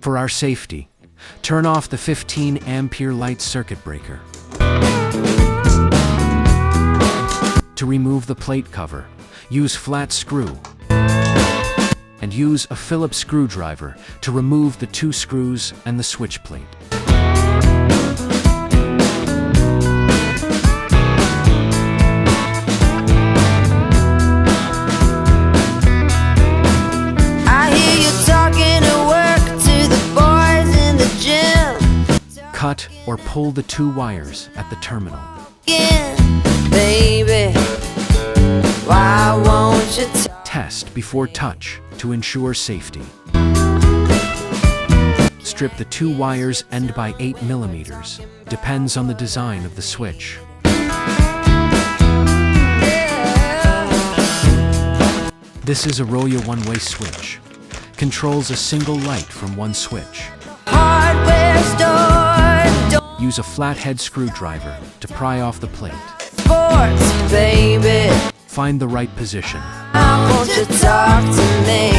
For our safety, turn off the 15-ampere light circuit breaker. To remove the plate cover, use flat screw and use a Phillips screwdriver to remove the 2 screws and the switch plate. Cut or pull the 2 wires at the terminal. Baby, why won't you Test before touch to ensure safety. Strip the 2 wires end by 8 millimeters. Depends on the design of the switch. This is a Roya one-way switch. Controls a single light from one switch. Hardware store, Use a flathead screwdriver to pry off the plate. sports, baby. Find the right position. I want you to talk to me.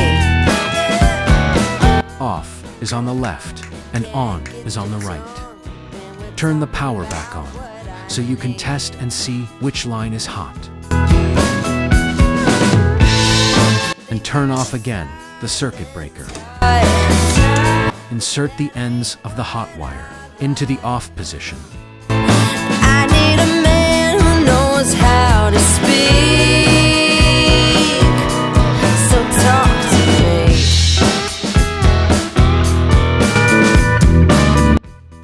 Off is on the left and on is on the right. Turn the power back on so you can test and see which line is hot. And turn off again the circuit breaker. Insert the ends of the hot wire into the off position. I need a man who knows how to speak. So talk to me.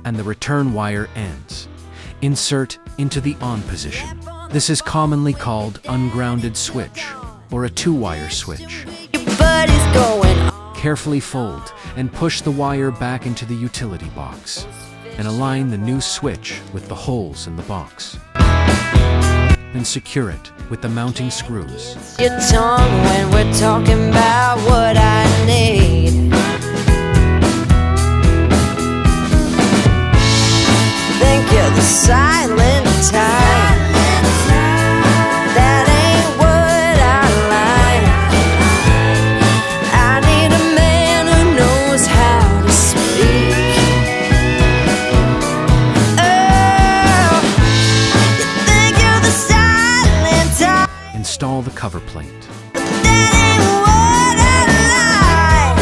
And the return wire ends. Insert into the on position. This is commonly called ungrounded switch or a 2-wire switch. Your buddy's going on. Carefully fold and push the wire back into the utility box and align the new switch with the holes in the box. Then secure it with the mounting screws. Your tongue when we're talking about what I need. Think you're the silent type. That ain't what I like. I need a man who knows how to speak. Oh, you think you're the silent type. Install the cover plate. That ain't what I like.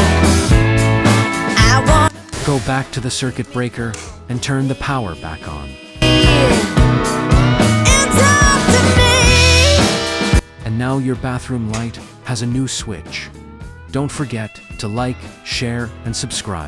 I want Go back to the circuit breaker and turn the power back on. and talk to me. And now your bathroom light has a new switch. Don't forget to like, share, and subscribe.